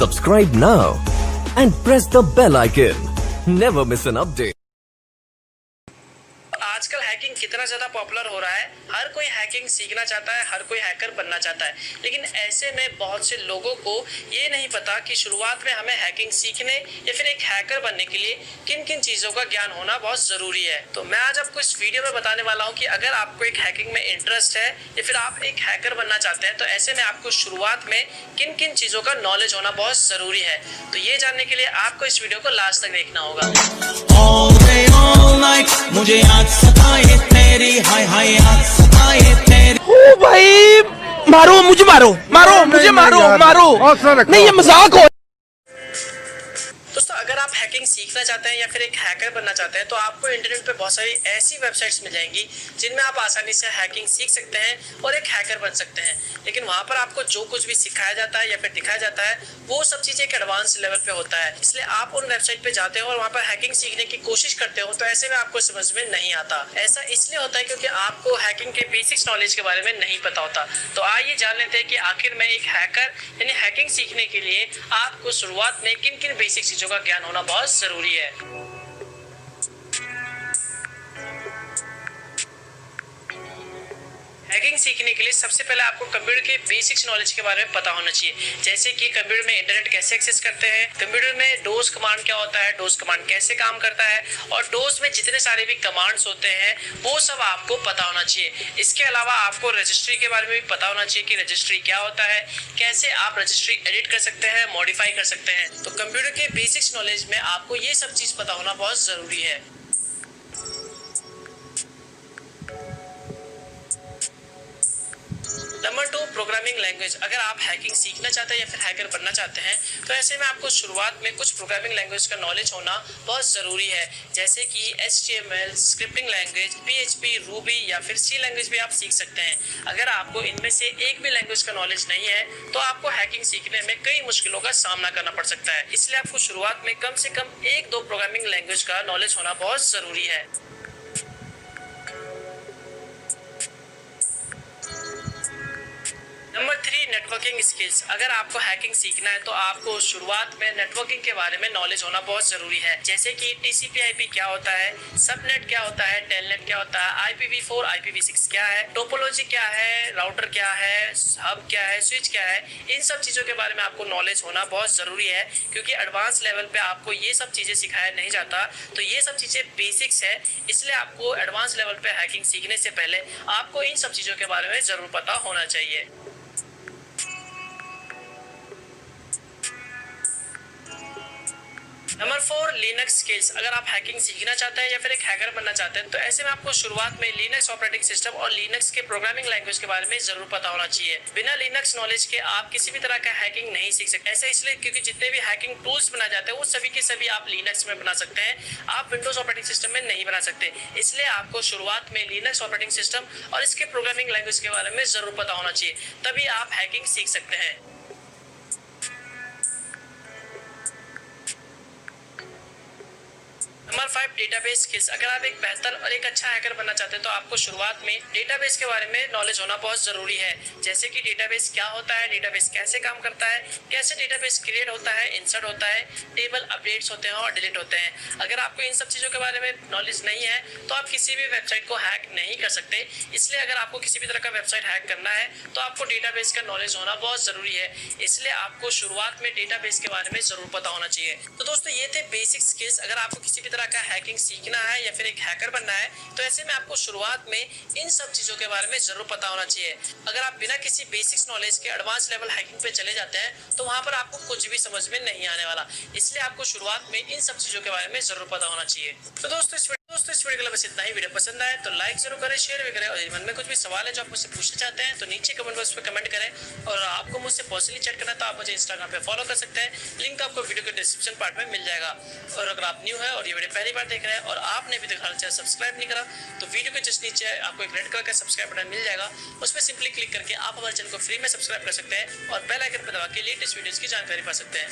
Subscribe now and press the bell icon. Never miss an update. आजकल hacking कितना ज़्यादा popular हो रहा है, हर कोई हैकिंग सीखना चाहता है, हर कोई हैकर बनना चाहता है। लेकिन ऐसे में बहुत से लोगों को ये नहीं पता कि शुरुआत में हमें हैकिंग सीखने या फिर एक हैकर बनने के लिए किन किन चीज़ों का ज्ञान होना बहुत ज़रूरी है। तो मैं आज आपको इस वीडियो में बताने वाला हूँ कि अगर आपको एक हैकिंग में इंटरेस्ट है या फिर आप एक हैकर बनना चाहते हैं, तो ऐसे में आपको शुरुआत में किन किन चीज़ों का नॉलेज होना बहुत ज़रूरी है। तो ये जानने के लिए आपको इस वीडियो को लास्ट तक देखना होगा। All day, all night, मुझे याद सताए तेरी, हाय हाय याद सताए तेरी। ओ भाई, मारो मुझे, मारो मारो मुझे, मारो मारो, नहीं ये मजाक हो। दोस्तों, अगर आप हैकिंग सीखना चाहते हैं या फिर एक हैकर बनना चाहते हैं, तो आपको इंटरनेट पे बहुत सारी ऐसी वेबसाइट्स मिल जाएंगी जिनमें आप आसानी से हैकिंग सीख सकते हैं और एक हैकर बन सकते हैं। लेकिन वहां पर आपको जो कुछ भी सिखाया जाता है या फिर दिखाया जाता है, वो सब चीजें एक एडवांस लेवल पे होता है। इसलिए आप उन वेबसाइट पे जाते हो और वहां पर हैकिंग सीखने की कोशिश करते हो, तो ऐसे में आपको समझ में नहीं आता। ऐसा इसलिए होता है क्योंकि आपको हैकिंग के बेसिक्स नॉलेज के बारे में नहीं पता होता। तो आइए जान लेते हैं कि आखिर में एक हैकर यानी हैकिंग सीखने के लिए आपको शुरुआत में किन किन बेसिक चीजों का ज्ञान होना बहुत जरूरी है। हैकिंग सीखने के लिए सबसे पहले आपको कंप्यूटर के बेसिक्स नॉलेज के बारे में पता होना चाहिए, जैसे कि कंप्यूटर में इंटरनेट कैसे एक्सेस करते हैं, कंप्यूटर में डोस कमांड क्या होता है, डोस कमांड कैसे काम करता है, और डोस में जितने सारे भी कमांड्स होते हैं वो सब आपको पता होना चाहिए। इसके अलावा आपको रजिस्ट्री के बारे में भी पता होना चाहिए कि रजिस्ट्री क्या होता है, कैसे आप रजिस्ट्री एडिट कर सकते हैं, मॉडिफाई कर सकते हैं। तो कंप्यूटर के बेसिक्स नॉलेज में आपको ये सब चीज पता होना बहुत जरूरी है। Number 2, programming language. अगर आप हैकिंग सीखना चाहते हैं या फिर हैकर बनना चाहते हैं, तो ऐसे में आपको शुरुआत में कुछ प्रोग्रामिंग लैंग्वेज का नॉलेज होना बहुत ज़रूरी है, जैसे कि HTML, scripting language, PHP, Ruby या फिर C लैंग्वेज भी आप सीख सकते हैं। अगर आपको इनमें से एक भी लैंग्वेज का नॉलेज नहीं है, तो आपको हैकिंग सीखने में कई मुश्किलों का सामना करना पड़ सकता है। इसलिए आपको शुरुआत में कम से कम 1-2 प्रोग्रामिंग लैंग्वेज का नॉलेज होना बहुत ज़रूरी है। Number 3, networking skills. अगर आपको हैकिंग सीखना है, तो आपको शुरुआत में नेटवर्किंग के बारे में नॉलेज होना बहुत जरूरी है, जैसे कि TCP/IP क्या होता है, सबनेट क्या होता है, टेलनेट क्या होता है, IPv4, IPv6 क्या है, टोपोलॉजी क्या है, राउटर क्या है, हब क्या है, स्विच क्या है। इन सब चीजों के बारे में आपको नॉलेज होना बहुत जरूरी है, क्योंकि एडवांस लेवल पे आपको ये सब चीजें सिखाया नहीं जाता। तो ये सब चीजें बेसिक्स है, इसलिए आपको एडवांस लेवल पे हैकिंग सीखने से पहले आपको इन सब चीजों के बारे में जरूर पता होना चाहिए। Number 4, Linux skills. अगर आप हैकिंग सीखना चाहते हैं या फिर एक हैकर बनना चाहते हैं, तो ऐसे में आपको शुरुआत में लिनक्स ऑपरेटिंग सिस्टम और लिनक्स के प्रोग्रामिंग लैंग्वेज के बारे में जरूर पता होना चाहिए। बिना लिनक्स नॉलेज के आप किसी भी तरह का हैकिंग नहीं सीख सकते। ऐसा इसलिए क्योंकि जितने भी हैकिंग टूल्स बनाए जाते हैं वो सभी के सभी आप लिनक्स में बना सकते हैं, आप विंडोज ऑपरेटिंग सिस्टम में नहीं बना सकते। इसलिए आपको शुरुआत में लिनक्स ऑपरेटिंग सिस्टम और इसके प्रोग्रामिंग लैंग्वेज के बारे में जरूर पता होना चाहिए, तभी आप हैकिंग सीख सकते हैं। Number 5, database skills. अगर आप एक बेहतर और एक अच्छा हैकर बनना चाहते हैं, तो आपको शुरुआत में डेटाबेस के बारे में नॉलेज होना बहुत जरूरी है, जैसे कि डेटाबेस क्या होता है, डेटाबेस कैसे काम करता है, कैसे डेटाबेस क्रिएट होता है, इंसर्ट होता है, टेबल अपडेट्स होते हैं और डिलीट होते हैं। अगर आपको इन सब चीज़ों के बारे में नॉलेज नहीं है, तो आप किसी भी वेबसाइट को हैक नहीं कर सकते। इसलिए अगर आपको किसी भी तरह का वेबसाइट हैक करना है, तो आपको डेटाबेस का नॉलेज होना बहुत जरूरी है। इसलिए आपको शुरुआत में डेटाबेस के बारे में जरूर पता होना चाहिए। तो दोस्तों, ये थे बेसिक स्किल्स। अगर आपको किसी भी तरह का हैकिंग सीखना है या फिर एक हैकर बनना है, तो ऐसे में आपको शुरुआत में इन सब चीजों के बारे में जरूर पता होना चाहिए। अगर आप बिना किसी बेसिक्स नॉलेज के एडवांस लेवल हैकिंग पे चले जाते हैं, तो वहां पर आपको कुछ भी समझ में नहीं आने वाला। इसलिए आपको शुरुआत में इन सब चीजों के बारे में जरूर पता होना चाहिए। तो दोस्तों, इस वीडियो के लिए बस इतना ही। वीडियो पसंद आए तो लाइक जरूर करें, शेयर भी करें, और मन में कुछ भी सवाल है जो आप मुझसे पूछना चाहते हैं, तो नीचे कमेंट बॉक्स पे कमेंट करें। और आपको मुझसे पर्सनली चैट करना है, तो आप मुझे इंस्टाग्राम पे फॉलो कर सकते हैं, लिंक आपको वीडियो के डिस्क्रिप्शन पार्ट में मिल जाएगा। और अगर आप न्यू है और ये वीडियो पहली बार देख रहे हैं और आपने अभी तक हमारा चैनल सब्सक्राइब नहीं करा, तो वीडियो के जस्ट नीचे आपको एक रेड कलर का सब्सक्राइब बटन मिल जाएगा, उस पर सिंपली क्लिक करके आप हमारे चैनल को फ्री में सब्सक्राइब कर सकते हैं और बेल आइकन पर दबा के लेटेस्ट वीडियोस की जानकारी पा सकते हैं।